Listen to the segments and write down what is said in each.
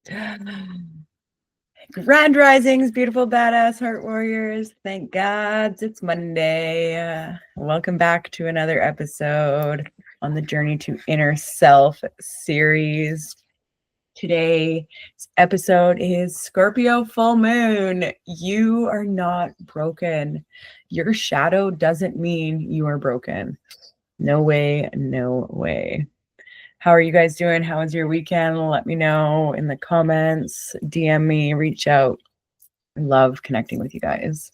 Grand risings, beautiful, badass heart warriors. Thank God it's Monday. Welcome back to another episode on the Journey to Inner Self series. Today's episode is Scorpio Full Moon. You are not broken. Your shadow doesn't mean you are broken. No way, no way. How are you guys doing? How was your weekend? Let me know in the comments, DM me, reach out. I love connecting with you guys.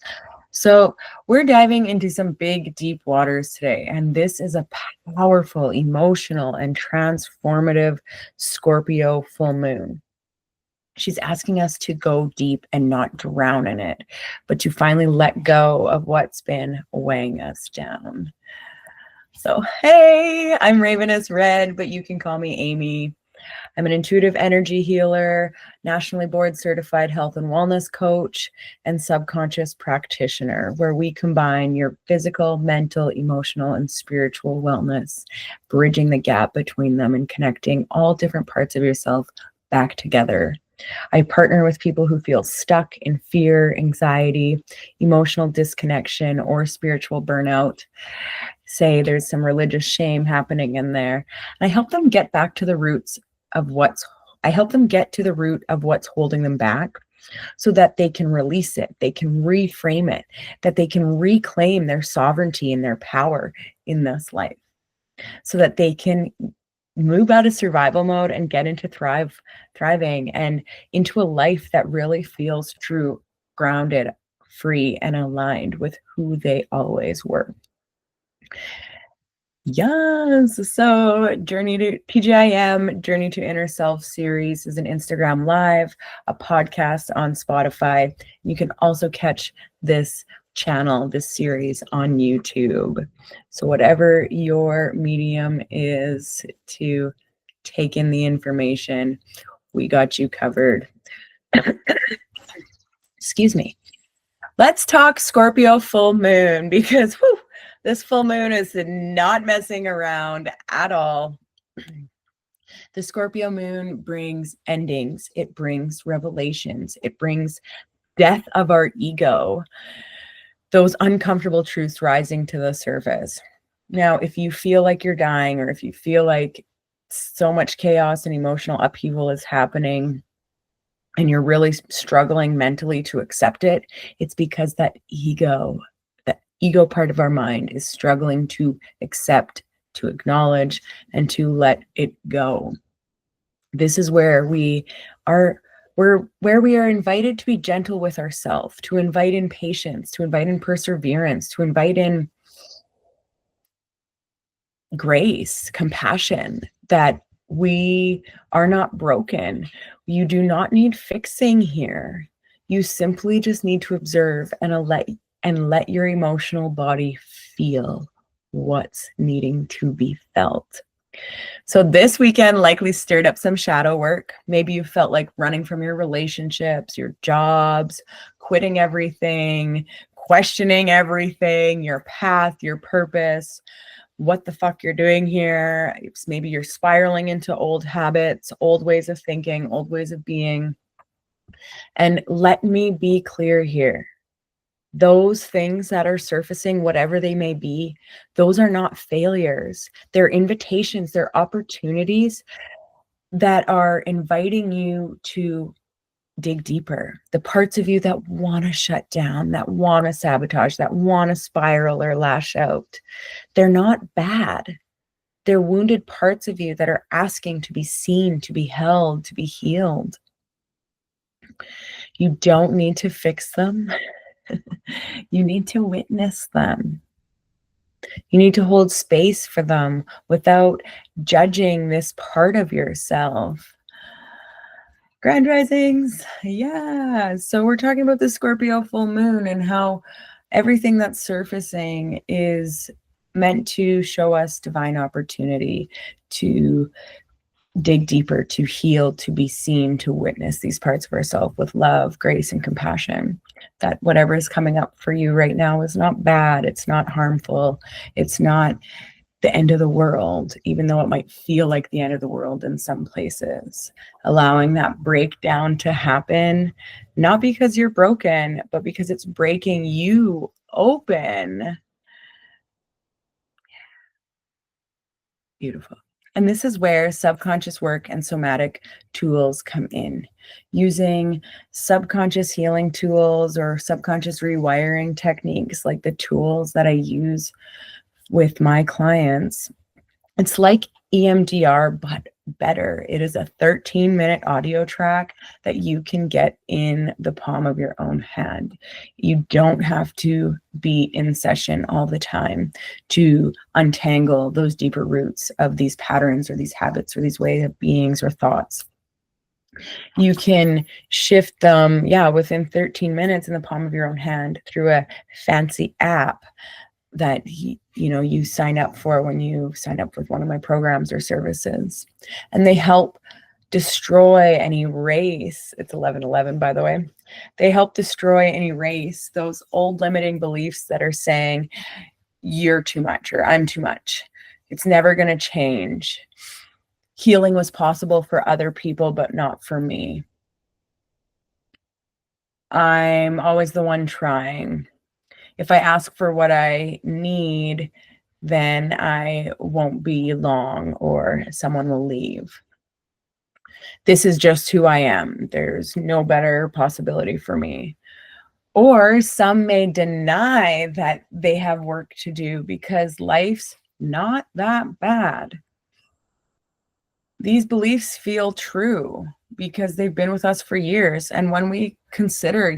So we're diving into some big, deep waters today. And this is a powerful, emotional, and transformative Scorpio full moon. She's asking us to go deep and not drown in it, but to finally let go of what's been weighing us down. So, hey, I'm Ravenous Red, but you can call me Amy. I'm an intuitive energy healer, nationally board certified health and wellness coach, and subconscious practitioner, where we combine your physical, mental, emotional, and spiritual wellness, bridging the gap between them and connecting all different parts of yourself back together. I partner with people who feel stuck in fear, anxiety, emotional disconnection, or spiritual burnout. Say there's some religious shame happening in there. And I help them get back to the roots of what's holding them back so that they can release it, they can reframe it, that they can reclaim their sovereignty and their power in this life, so that they can move out of survival mode and get into thriving and into a life that really feels true, grounded, free, and aligned with who they always were. Yes. So Journey to TGIM, Journey to Inner Self series is an Instagram live, a podcast on Spotify. You can also catch this channel, this series on YouTube. So whatever your medium is to take in the information, we got you covered. Excuse me. Let's talk Scorpio full moon because this full moon is not messing around at all. The Scorpio moon brings endings. It brings revelations. It brings death of our ego. Those uncomfortable truths rising to the surface. Now, if you feel like you're dying, or if you feel like so much chaos and emotional upheaval is happening, and you're really struggling mentally to accept it, it's because that ego part of our mind is struggling to accept, to acknowledge, and to let it go. This is where we are invited to be gentle with ourselves, to invite in patience, to invite in perseverance, to invite in grace, compassion, that we are not broken. You do not need fixing here. You simply just need to observe and let your emotional body feel what's needing to be felt. So this weekend likely stirred up some shadow work. Maybe you felt like running from your relationships, your jobs, quitting everything, questioning everything, your path, your purpose, what the fuck you're doing here. Maybe you're spiraling into old habits, old ways of thinking, old ways of being. And let me be clear here. Those things that are surfacing, whatever they may be, those are not failures. They're invitations, they're opportunities that are inviting you to dig deeper. The parts of you that want to shut down, that want to sabotage, that want to spiral or lash out, they're not bad. They're wounded parts of you that are asking to be seen, to be held, to be healed. You don't need to fix them. You need to witness them. You need to hold space for them without judging this part of yourself. Grand risings. Yeah. So we're talking about the Scorpio full moon and how everything that's surfacing is meant to show us divine opportunity to dig deeper, to heal, to be seen, to witness these parts of ourselves with love, grace, and compassion. That whatever is coming up for you right now is not bad. It's not harmful. It's not the end of the world, even though it might feel like the end of the world in some places. Allowing that breakdown to happen, not because you're broken, but because it's breaking you open. Beautiful. And this is where subconscious work and somatic tools come in. Using subconscious healing tools or subconscious rewiring techniques, like the tools that I use with my clients. It's like EMDR, but better. It is a 13-minute audio track that you can get in the palm of your own hand. You don't have to be in session all the time to untangle those deeper roots of these patterns or these habits or these ways of beings or thoughts. You can shift them, within 13 minutes in the palm of your own hand through a fancy app that you sign up for when you sign up with one of my programs or services. And they help destroy and erase, it's 11:11 by the way, they help destroy and erase those old limiting beliefs that are saying you're too much or I'm too much. It's never going to change. Healing was possible for other people, but not for me. I'm always the one trying. If I ask for what I need, then I won't be long or someone will leave. This is just who I am. There's no better possibility for me. Or some may deny that they have work to do because life's not that bad. These beliefs feel true because they've been with us for years. And when we consider,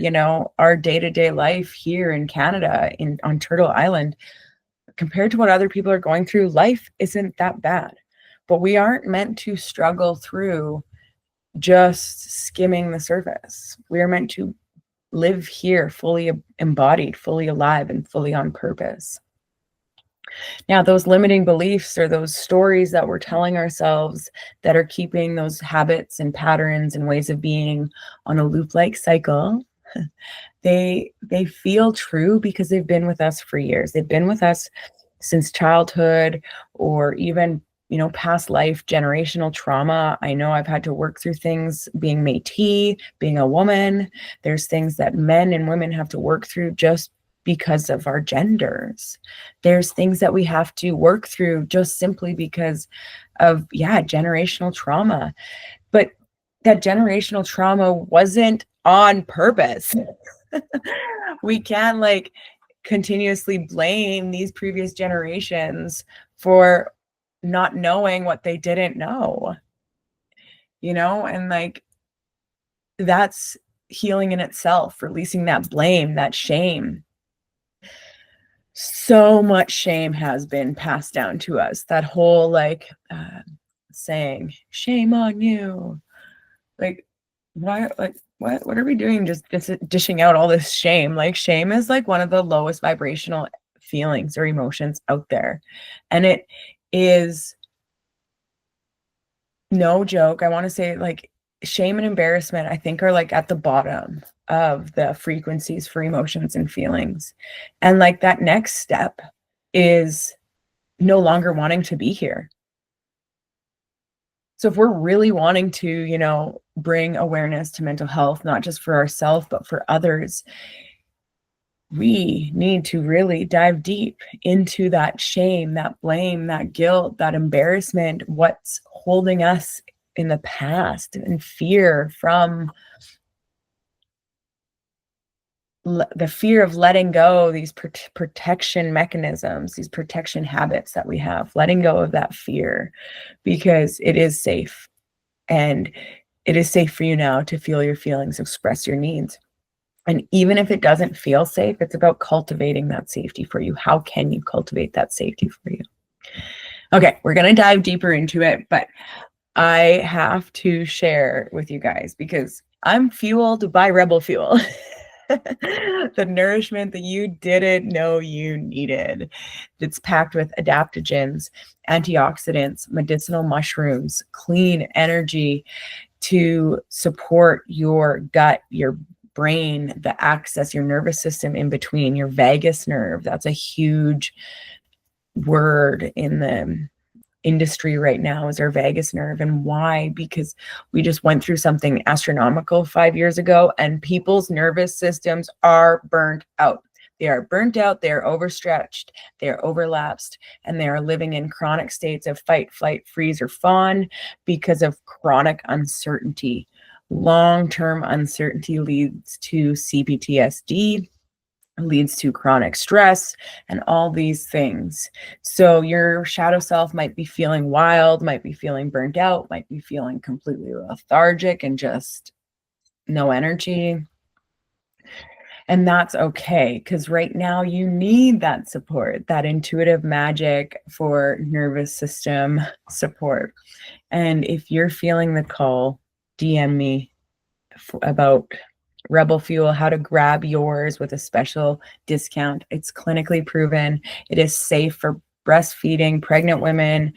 our day-to-day life here in Canada, on Turtle Island, compared to what other people are going through, life isn't that bad. But we aren't meant to struggle through just skimming the surface. We are meant to live here fully embodied, fully alive, and fully on purpose. Now, those limiting beliefs or those stories that we're telling ourselves that are keeping those habits and patterns and ways of being on a loop-like cycle, they feel true because they've been with us for years. They've been with us since childhood or even, past life, generational trauma. I know I've had to work through things being Métis, being a woman. There's things that men and women have to work through just because of our genders. There's things that we have to work through just simply because of, generational trauma. But that generational trauma wasn't on purpose. We can't continuously blame these previous generations for not knowing what they didn't know, and that's healing in itself, releasing that blame, that shame. So much shame has been passed down to us. That whole saying, shame on you. Why, what are we doing? Just dishing out all this shame. Shame is one of the lowest vibrational feelings or emotions out there. And it is no joke. I want to say shame and embarrassment, I think, are at the bottom of the frequencies for emotions and feelings. And that next step is no longer wanting to be here. So if we're really wanting to, bring awareness to mental health, not just for ourselves, but for others, we need to really dive deep into that shame, that blame, that guilt, that embarrassment, what's holding us in the past, and fear from the fear of letting go, these protection mechanisms, these protection habits that we have, letting go of that fear, because it is safe. And it is safe for you now to feel your feelings, express your needs. And even if it doesn't feel safe, it's about cultivating that safety for you. How can you cultivate that safety for you? Okay, we're going to dive deeper into it, but I have to share with you guys because I'm fueled by Rebel Fuel. The nourishment that you didn't know you needed. It's packed with adaptogens, antioxidants, medicinal mushrooms, clean energy to support your gut, your brain, the axis, your nervous system in between, your vagus nerve. That's a huge word in the industry right now is our vagus nerve. And why? Because we just went through something astronomical 5 years ago, and people's nervous systems are burnt out. They are burnt out, they are overstretched, they are overlapsed, and they are living in chronic states of fight, flight, freeze, or fawn because of chronic uncertainty. Long-term uncertainty leads to CPTSD, leads to chronic stress, and all these things. So your shadow self might be feeling wild, might be feeling burnt out, might be feeling completely lethargic and just no energy. And that's okay, because right now you need that support, that intuitive magic for nervous system support. And if you're feeling the call, DM me about Rebel Fuel, how to grab yours with a special discount. It's clinically proven. It is safe for breastfeeding, pregnant women,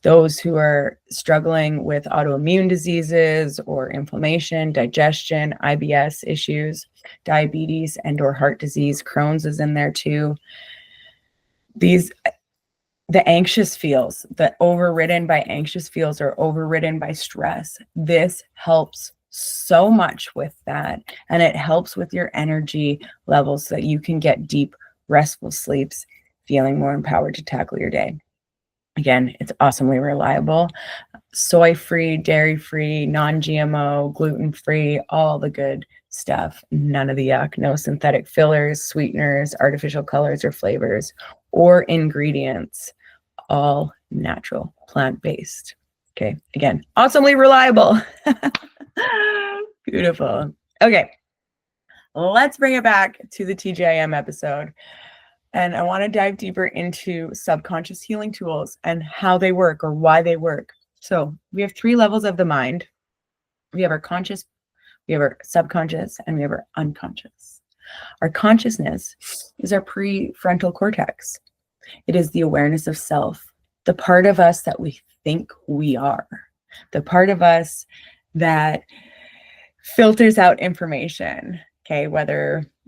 those who are struggling with autoimmune diseases or inflammation, digestion, IBS issues, diabetes, and or heart disease. Crohn's is in there too. The anxious feels, the overridden by anxious feels or overridden by stress. This helps so much with that. And it helps with your energy levels so that you can get deep, restful sleeps, feeling more empowered to tackle your day. Again, it's awesomely reliable. Soy-free, dairy-free, non-GMO, gluten-free, all the good stuff. None of the yuck. No synthetic fillers, sweeteners, artificial colors or flavors, or ingredients. All natural, plant-based. Okay, again, awesomely reliable. Beautiful. Okay, let's bring it back to the TGIM episode. And I want to dive deeper into subconscious healing tools and how they work or why they work. So we have 3 levels of the mind. We have our conscious, we have our subconscious, and we have our unconscious. Our consciousness is our prefrontal cortex. It is the awareness of self, the part of us that we think we are, the part of us that filters out information. Okay,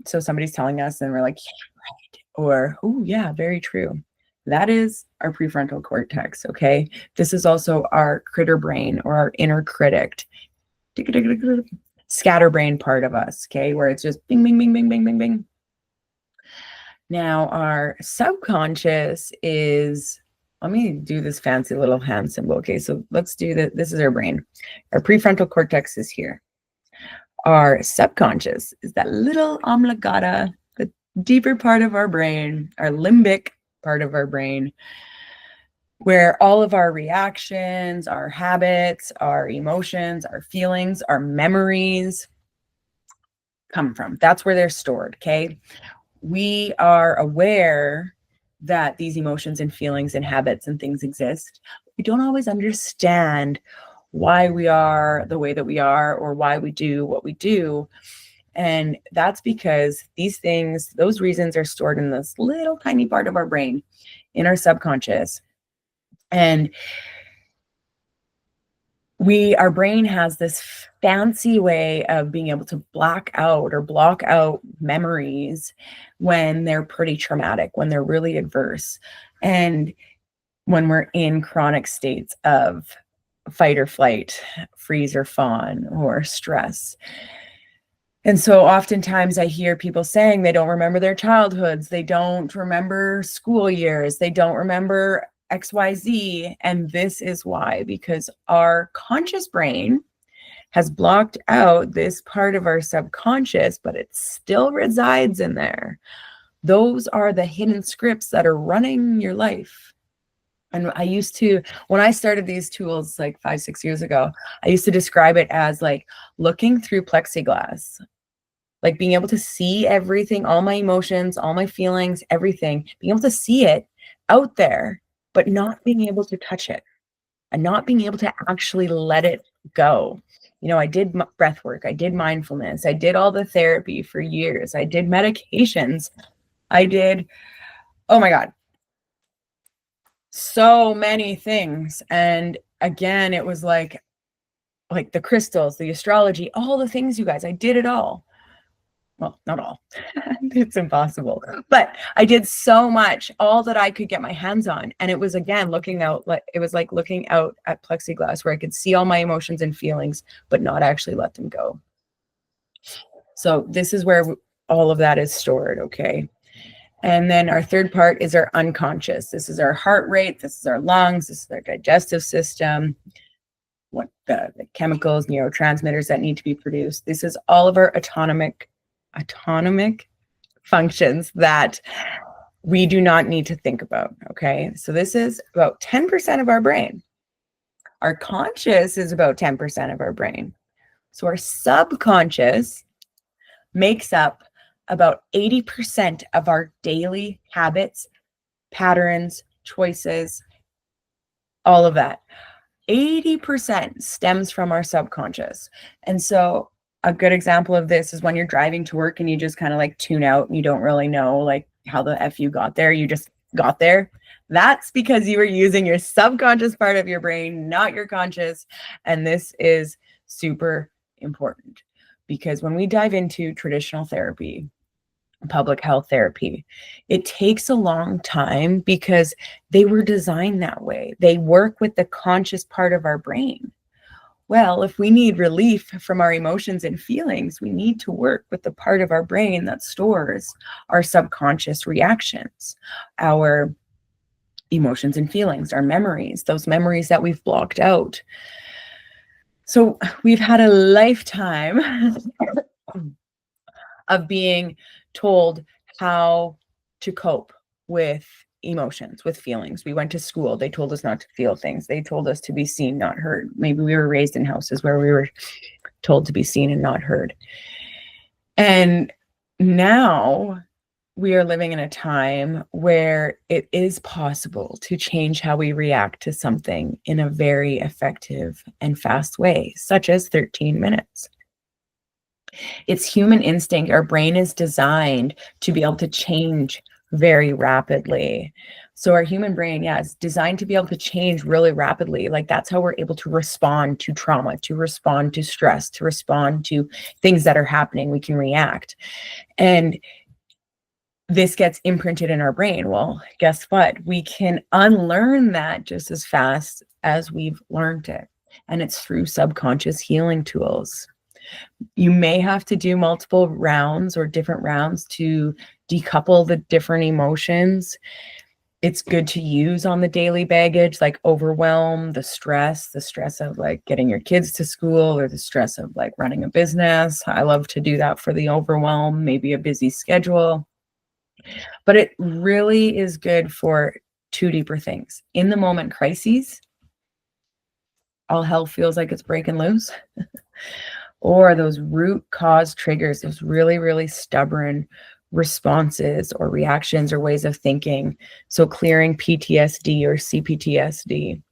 so somebody's telling us and we're like, yeah, right. Or, oh, yeah, very true. That is our prefrontal cortex. Okay, this is also our critter brain or our inner critic, scatterbrain part of us. Okay, where it's just bing, bing, bing, bing, bing, bing, bing. Now, our subconscious is, let me do this fancy little hand symbol. Okay, so let's do that. This is our brain. Our prefrontal cortex is here. Our subconscious is that little oblongata, the deeper part of our brain, our limbic part of our brain, where all of our reactions, our habits, our emotions, our feelings, our memories come from. That's where they're stored, okay? We are aware that these emotions and feelings and habits and things exist. We don't always understand why we are the way that we are or why we do what we do. And that's because these things, those reasons are stored in this little tiny part of our brain, in our subconscious. And our brain has this fancy way of being able to block out memories when they're pretty traumatic, when they're really adverse, and when we're in chronic states of fight or flight, freeze or fawn, or stress. And so oftentimes I hear people saying they don't remember their childhoods, they don't remember school years, they don't remember XYZ. And this is why, because our conscious brain has blocked out this part of our subconscious, but it still resides in there. Those are the hidden scripts that are running your life. And I used to, when I started these tools like 5-6 years ago, I used to describe it as like looking through plexiglass, like being able to see everything, all my emotions, all my feelings, everything, being able to see it out there, but not being able to touch it and not being able to actually let it go. You know, I did breath work, I did mindfulness, I did all the therapy for years, I did medications, I did, oh my God, so many things. And again, it was like the crystals, the astrology, all the things, you guys, I did it all. well, not all. It's impossible. But I did so much, all that I could get my hands on. And it was, again, looking out, like it was like looking out at plexiglass where I could see all my emotions and feelings, but not actually let them go. So this is where all of that is stored, okay? And then our third part is our unconscious. This is our heart rate. This is our lungs. This is our digestive system. What the chemicals, neurotransmitters that need to be produced. This is all of our autonomic functions that we do not need to think about, okay? So this is about 10% of our brain. Our conscious is about 10% of our brain. So our subconscious makes up about 80% of our daily habits, patterns, choices, all of that. 80% stems from our subconscious. And so a good example of this is when you're driving to work and you just kind of like tune out and you don't really know like how the F you got there. You just got there. That's because you were using your subconscious part of your brain, not your conscious. And this is super important because when we dive into traditional therapy, public health therapy, it takes a long time because they were designed that way. They work with the conscious part of our brain. Well, if we need relief from our emotions and feelings, we need to work with the part of our brain that stores our subconscious reactions, our emotions and feelings, our memories, those memories that we've blocked out. So we've had a lifetime of being told how to cope with emotions, with feelings. We went to school. They told us not to feel things. They told us to be seen, not heard. Maybe we were raised in houses where we were told to be seen and not heard. And now we are living in a time where it is possible to change how we react to something in a very effective and fast way, such as 13 minutes. It's human instinct. Our brain is designed to be able to change very rapidly. So our human brain, is designed to be able to change really rapidly. Like that's how we're able to respond to trauma, to respond to stress, to respond to things that are happening. We can react. And this gets imprinted in our brain. Well, guess what? We can unlearn that just as fast as we've learned it. And it's through subconscious healing tools. You may have to do multiple rounds or different rounds to decouple the different emotions. It's good to use on the daily baggage, like overwhelm, the stress of like getting your kids to school or the stress of like running a business. I love to do that for the overwhelm, maybe a busy schedule. But it really is good for two deeper things. In the moment crises, all hell feels like it's breaking loose. Or those root cause triggers, those really, really stubborn responses or reactions or ways of thinking. So clearing PTSD or CPTSD.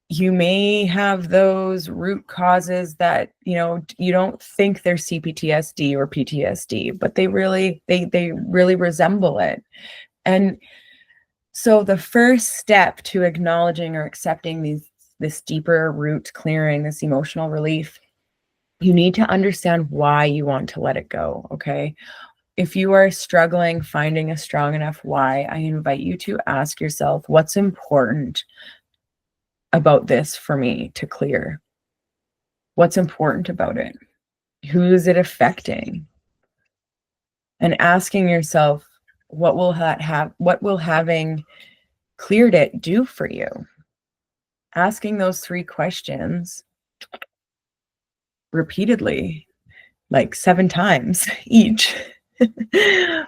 You may have those root causes that, you don't think they're CPTSD or PTSD, but they really resemble it. And so the first step to acknowledging or accepting this deeper root clearing, this emotional relief, you need to understand why you want to let it go, okay? If you are struggling finding a strong enough why, I invite you to ask yourself, what's important about this for me to clear? What's important about it? Who is it affecting? And asking yourself, what will having cleared it do for you? Asking those 3 questions repeatedly, like 7 times each,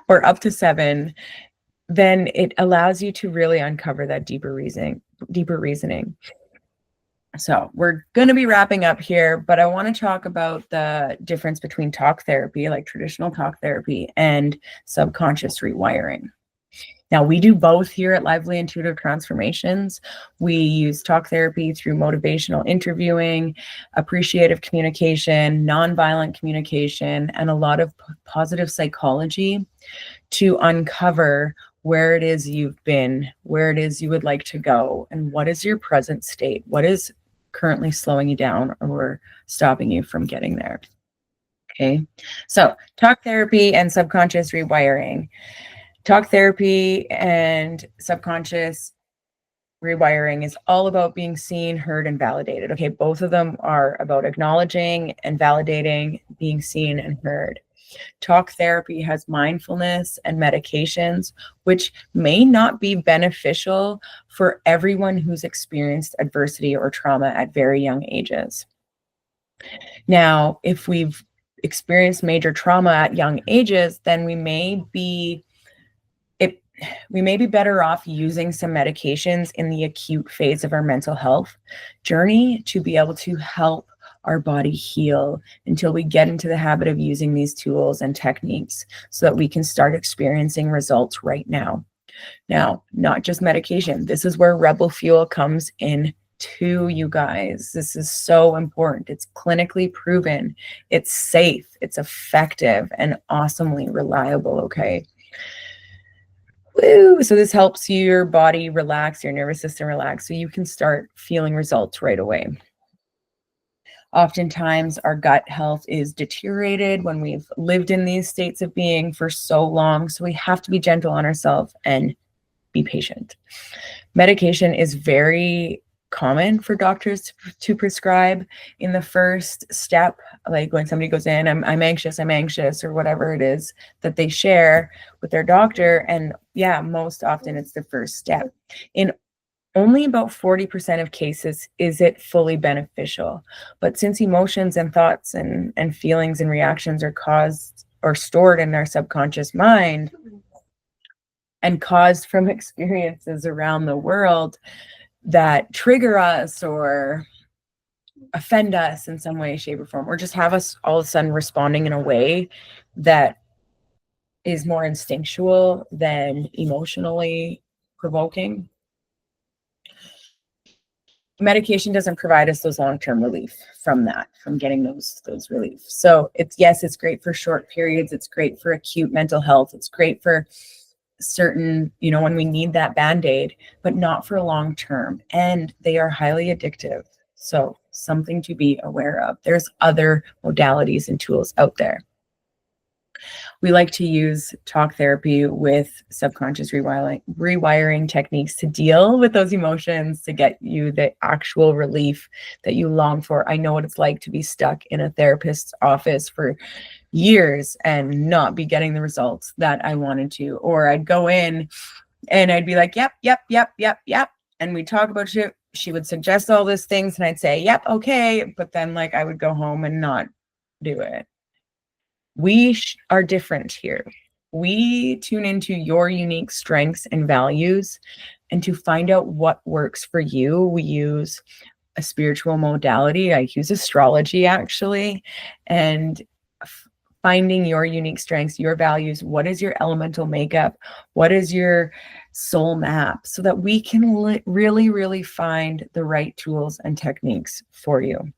or up to 7, then it allows you to really uncover that deeper reasoning. So we're going to be wrapping up here, but I want to talk about the difference between talk therapy, like traditional talk therapy, and subconscious rewiring. Now, we do both here at Lively Intuitive Transformations. We use talk therapy through motivational interviewing, appreciative communication, nonviolent communication, and a lot of positive psychology to uncover where it is you've been, where it is you would like to go, and what is your present state? What is currently slowing you down or stopping you from getting there? Okay, so talk therapy and subconscious rewiring. Talk therapy and subconscious rewiring is all about being seen, heard, and validated. Okay, both of them are about acknowledging and validating, being seen and heard. Talk therapy has mindfulness and medications, which may not be beneficial for everyone who's experienced adversity or trauma at very young ages. Now, if we've experienced major trauma at young ages, then we may be better off using some medications in the acute phase of our mental health journey to be able to help our body heal until we get into the habit of using these tools and techniques so that we can start experiencing results right now. Now, not just medication. This is where Rebel Fuel comes in too, you guys. This is so important. It's clinically proven. It's safe. It's effective and awesomely reliable, okay? Woo! So this helps your body relax, your nervous system relax, so you can start feeling results right away. Oftentimes, our gut health is deteriorated when we've lived in these states of being for so long. So we have to be gentle on ourselves and be patient. Medication is very common for doctors to prescribe in the first step, like when somebody goes in, I'm anxious, or whatever it is that they share with their doctor. And yeah, most often it's the first step. In only about 40% of cases is it fully beneficial. But since emotions and thoughts and feelings and reactions are caused or stored in our subconscious mind and caused from experiences around the world that trigger us or offend us in some way, shape, or form, or just have us all of a sudden responding in a way that is more instinctual than emotionally provoking, medication doesn't provide us those long-term relief from getting those relief. So it's great for short periods. It's great for acute mental health. It's great for certain, when we need that Band-Aid, but not for long term. And they are highly addictive. So something to be aware of. There's other modalities and tools out there. We like to use talk therapy with subconscious rewiring techniques to deal with those emotions, to get you the actual relief that you long for. I know what it's like to be stuck in a therapist's office for years and not be getting the results that I wanted to. Or I'd go in and I'd be like, yep. And we'd talk about shit. She would suggest all these things and I'd say, yep, okay. But then I would go home and not do it. We are different here. We tune into your unique strengths and values, and to find out what works for you, we use a spiritual modality. I use astrology actually, and finding your unique strengths, your values. What is your elemental makeup? What is your soul map? So that we can really, really find the right tools and techniques for you.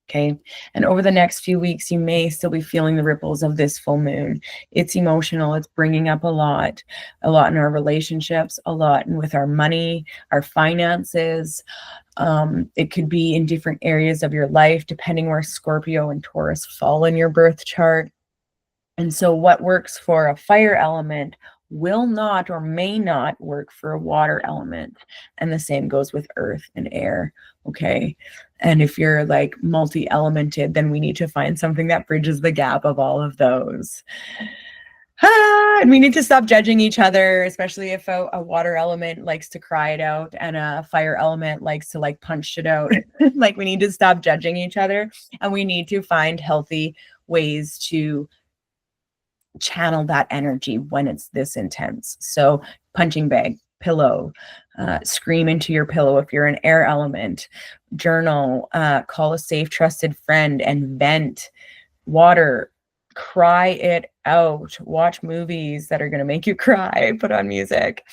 Okay. And over the next few weeks, you may still be feeling the ripples of this full moon. It's emotional. It's bringing up a lot in our relationships, a lot with our money, our finances. It could be in different areas of your life, depending where Scorpio and Taurus fall in your birth chart. And so what works for a fire element will not or may not work for a water element. And the same goes with earth and air. Okay. And if you're multi-elemented, then we need to find something that bridges the gap of all of those. And we need to stop judging each other, especially if a water element likes to cry it out and a fire element likes to punch it out. We need to stop judging each other, and we need to find healthy ways to channel that energy when it's this intense. So punching bag, pillow, scream into your pillow if you're an air element, journal, call a safe, trusted friend and vent. Water, cry it out. Watch movies that are going to make you cry. Put on music.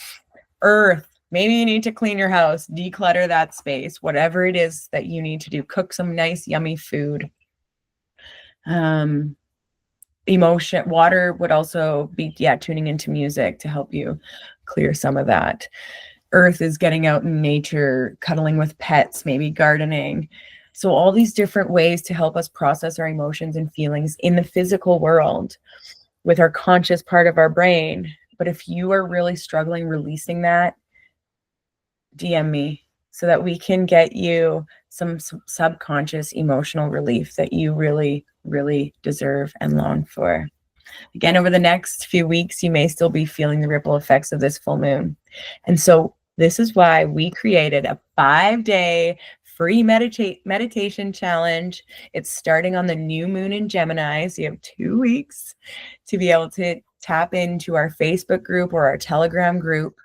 Earth, maybe you need to clean your house, declutter that space, whatever it is that you need to do. Cook some nice, yummy food. Emotion, water would also be, tuning into music to help you clear some of that. Earth is getting out in nature, cuddling with pets, maybe gardening. So all these different ways to help us process our emotions and feelings in the physical world with our conscious part of our brain. But if you are really struggling releasing that, DM me so that we can get you some subconscious emotional relief that you really, really deserve and long for. Again, over the next few weeks, you may still be feeling the ripple effects of this full moon. And so this is why we created a 5-day free meditation challenge. It's starting on the new moon in Gemini. So you have 2 weeks to be able to tap into our Facebook group or our Telegram group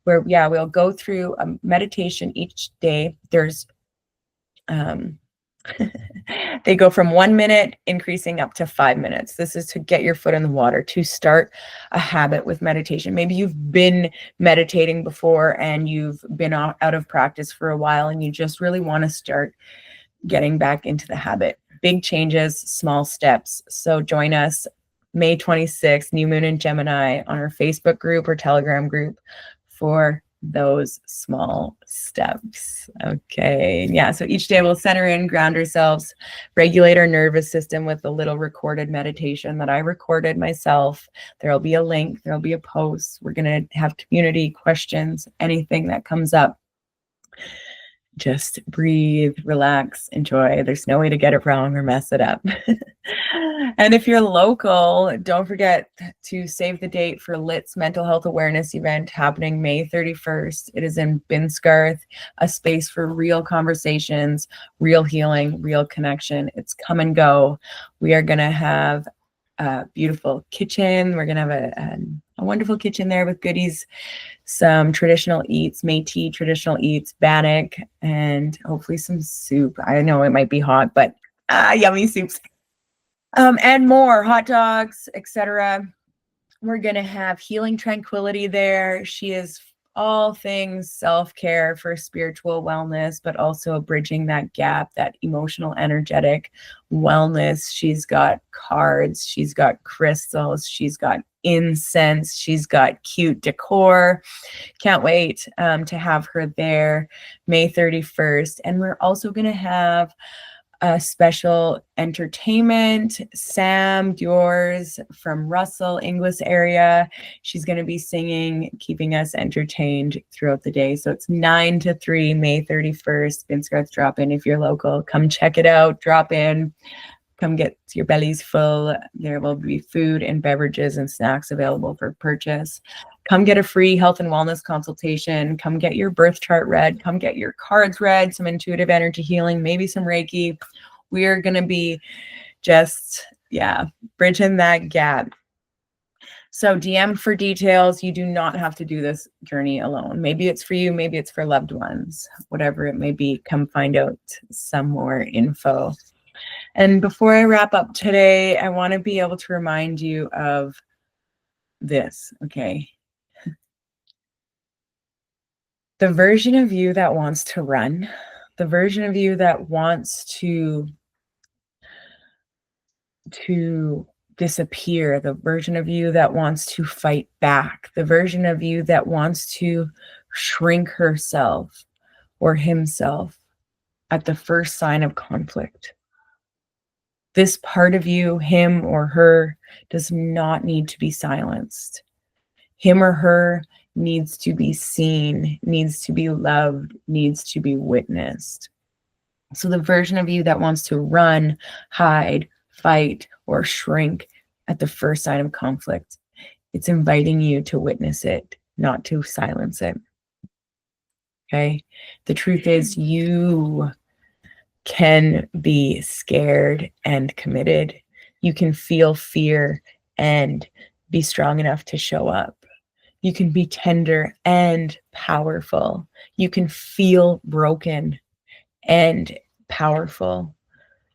where, we'll go through a meditation each day. There's they go from 1 minute increasing up to 5 minutes. This is to get your foot in the water, to start a habit with meditation. Maybe you've been meditating before and you've been out of practice for a while and you just really want to start getting back into the habit. Big changes, small steps. So join us May 26th, new moon in Gemini, on our Facebook group or Telegram group for those small steps. Okay. Yeah. So each day we'll center in, ground ourselves, regulate our nervous system with a little recorded meditation that I recorded myself. There'll be a link, there'll be a post. We're going to have community questions, anything that comes up. Just breathe, relax, enjoy. There's no way to get it wrong or mess it up. And if you're local, don't forget to save the date for LIT's mental health awareness event happening May 31st. It is in Binscarth, a space for real conversations, real healing, real connection. It's come and go. We are going to have a beautiful kitchen. We're going to have a wonderful kitchen there with goodies, some traditional eats, Métis traditional eats, bannock, and hopefully some soup. I know it might be hot, but yummy soups. And more, hot dogs, etc. We're going to have healing tranquility there. She is all things self-care for spiritual wellness, but also bridging that gap, that emotional, energetic wellness. She's got cards, she's got crystals, she's got incense, she's got cute decor. Can't wait to have her there May 31st. And we're also going to have a special entertainment. Sam Diors from Russell, Inglis area. She's going to be singing, keeping us entertained throughout the day. So it's 9 to 3, May 31st. Binscarth drop in if you're local. Come check it out. Drop in. Come get your bellies full. There will be food and beverages and snacks available for purchase. Come get a free health and wellness consultation. Come get your birth chart read. Come get your cards read, some intuitive energy healing, maybe some Reiki. We are going to be just, bridging that gap. So DM for details. You do not have to do this journey alone. Maybe it's for you. Maybe it's for loved ones. Whatever it may be, come find out some more info. And before I wrap up today, I want to be able to remind you of this, okay? The version of you that wants to run, the version of you that wants to disappear, the version of you that wants to fight back, the version of you that wants to shrink herself or himself at the first sign of conflict. This part of you, him or her, does not need to be silenced. Him or her needs to be seen, needs to be loved, needs to be witnessed. So the version of you that wants to run, hide, fight, or shrink at the first sign of conflict, it's inviting you to witness it, not to silence it. Okay? The truth is, you can be scared and committed. You can feel fear and be strong enough to show up. You can be tender and powerful. You can feel broken and powerful.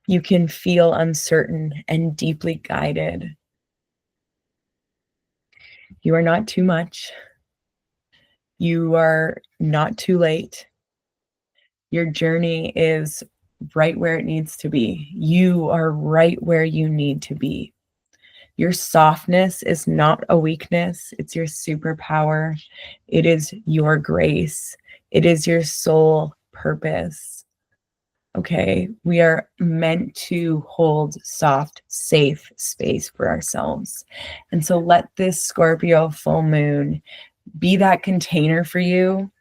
You can feel uncertain and deeply guided. You are not too much. You are not too late. Your journey is right where it needs to be. You are right where you need to be. Your softness is not a weakness. It's your superpower. It is your grace. It is your soul purpose. Okay, we are meant to hold soft, safe space for ourselves. And so let this Scorpio full moon be that container for you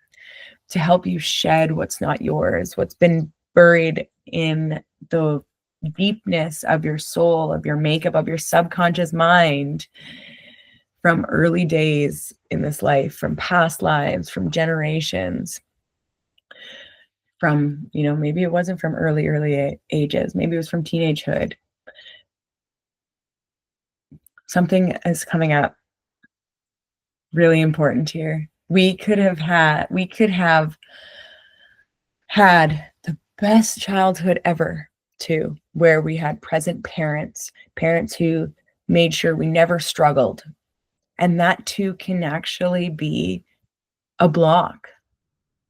to help you shed what's not yours, what's been buried in the deepness of your soul, of your makeup, of your subconscious mind from early days in this life, from past lives, from generations, from, maybe it wasn't from early ages, maybe it was from teenagehood. Something is coming up really important here. We could have had the best childhood ever too, where we had present parents who made sure we never struggled. And that too can actually be a block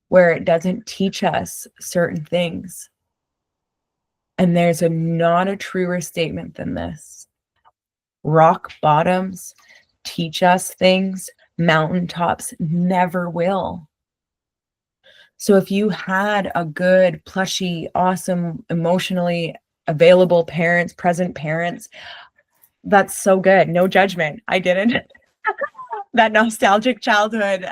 where it doesn't teach us certain things. And there's not a truer statement than this. Rock bottoms teach us things, mountaintops never will. So if you had a good, plushy, awesome, emotionally available parents, present parents, that's so good. No judgment. I didn't. That nostalgic childhood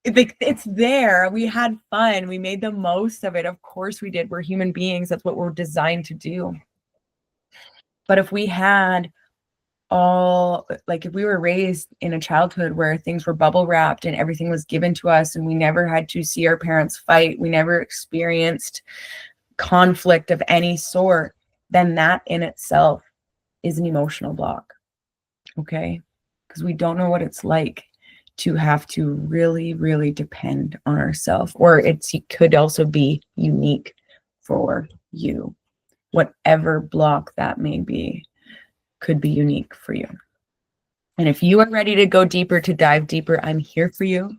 it's there. We had fun. We made the most of it. Of course we did. We're human beings. That's what we're designed to do. But if we had if we were raised in a childhood where things were bubble wrapped and everything was given to us and we never had to see our parents fight, we never experienced conflict of any sort, then that in itself is an emotional block. Okay? Because we don't know what it's like to have to really, really depend on ourselves, or it could also be unique for you. Whatever block that may be could be unique for you. And if you are ready to go deeper, to dive deeper, I'm here for you.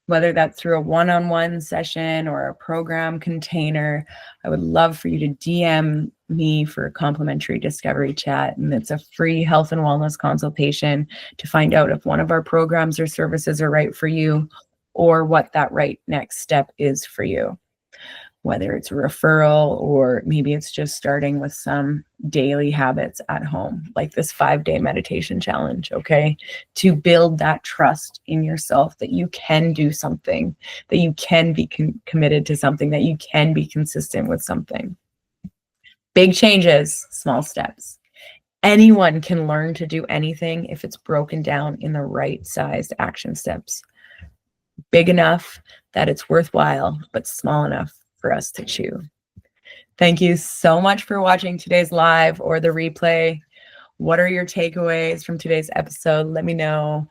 Whether that's through a one-on-one session or a program container, I would love for you to DM me for a complimentary discovery chat. And it's a free health and wellness consultation to find out if one of our programs or services are right for you or what that right next step is for you. Whether it's a referral or maybe it's just starting with some daily habits at home, like this 5-day meditation challenge, okay? To build that trust in yourself that you can do something, that you can be committed to something, that you can be consistent with something. Big changes, small steps. Anyone can learn to do anything if it's broken down in the right sized action steps. Big enough that it's worthwhile, but small enough for us to chew. Thank you so much for watching today's live or the replay. What are your takeaways from today's episode? Let me know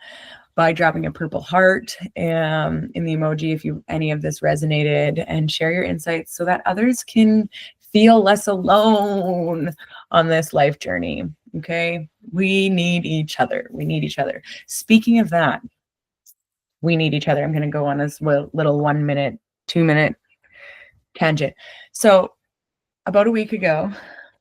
by dropping a purple heart in the emoji if any of this resonated, and share your insights so that others can feel less alone on this life journey. Okay, we need each other. We need each other. Speaking of that, we need each other. I'm going to go on this little 1 minute, 2 minute tangent. So about a week ago,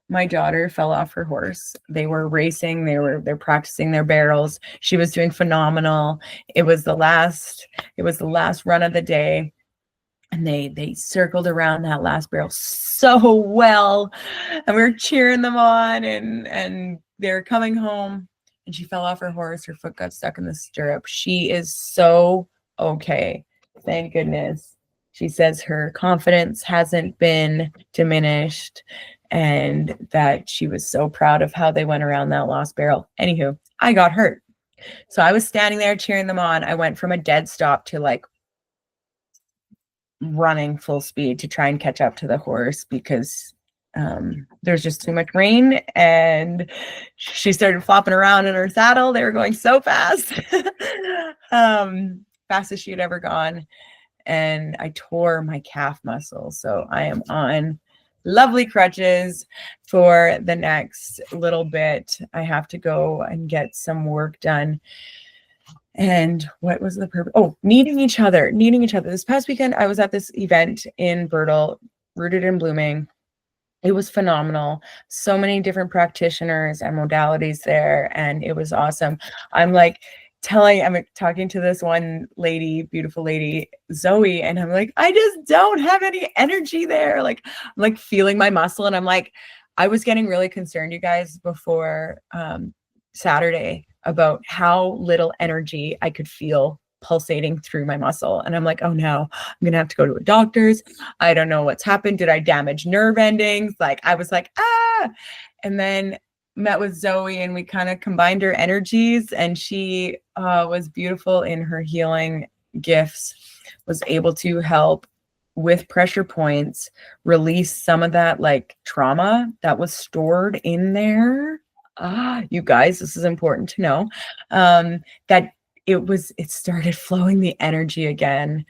my daughter fell off her horse. They were racing. They're practicing their barrels. She was doing phenomenal. It was the last run of the day. And they circled around that last barrel so well. And we were cheering them on, and they're coming home, and she fell off her horse. Her foot got stuck in the stirrup. She is so okay. Thank goodness. She says her confidence hasn't been diminished and that she was so proud of how they went around that lost barrel. Anywho, I got hurt. So I was standing there cheering them on. I went from a dead stop to running full speed to try and catch up to the horse because there's just too much rain, and she started flopping around in her saddle. They were going so fast, fastest she had ever gone. And I tore my calf muscle. So I am on lovely crutches for the next little bit. I have to go and get some work done. And what was the purpose? Oh, needing each other. This past weekend, I was at this event in Birtle, Rooted and Blooming. It was phenomenal. So many different practitioners and modalities there, and it was awesome. I'm I'm talking to this one lady, beautiful lady, Zoe, and I'm like, I just don't have any energy there. Like, I'm like feeling my muscle, and I'm like, I was getting really concerned, you guys, before Saturday about how little energy I could feel pulsating through my muscle. And I'm like, oh no, I'm gonna have to go to a doctor's. I don't know what's happened. Did I damage nerve endings? Like, I was like, ah. And then met with Zoe, and we kind of combined our energies, and she was beautiful in her healing gifts, was able to help with pressure points, release some of that like trauma that was stored in there. You guys, this is important to know, that it started flowing the energy again.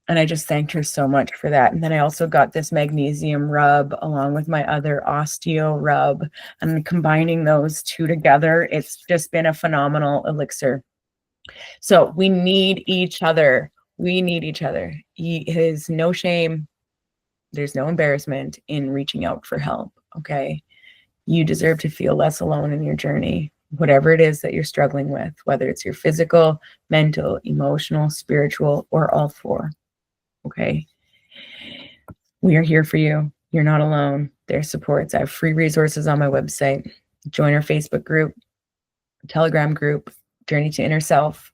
And I just thanked her so much for that. And then I also got this magnesium rub along with my other osteo rub, and combining those two together, it's just been a phenomenal elixir. So we need each other. We need each other. There's no shame. There's no embarrassment in reaching out for help. Okay. You deserve to feel less alone in your journey, whatever it is that you're struggling with, whether it's your physical, mental, emotional, spiritual, or all four. Okay. We are here for you. You're not alone. There's supports. I have free resources on my website. Join our Facebook group, Telegram group, Journey to Inner Self.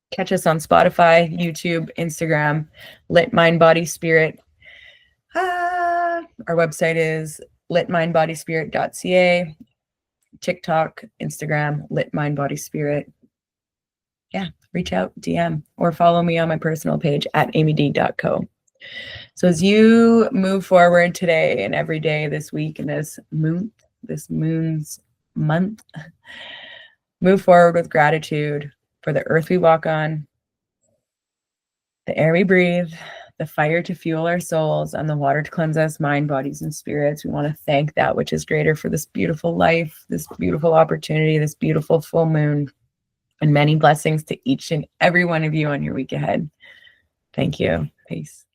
Catch us on Spotify, YouTube, Instagram, Lit Mind Body Spirit. Our website is litmindbodyspirit.ca. TikTok, Instagram, Lit Mind Body Spirit. Yeah, reach out, DM, or follow me on my personal page at amyd.co. So as you move forward today and every day this week and this moon's month, move forward with gratitude for the earth we walk on, the air we breathe, the fire to fuel our souls, and the water to cleanse us, mind, bodies, and spirits. We want to thank that which is greater for this beautiful life, this beautiful opportunity, this beautiful full moon, and many blessings to each and every one of you on your week ahead. Thank you. Peace.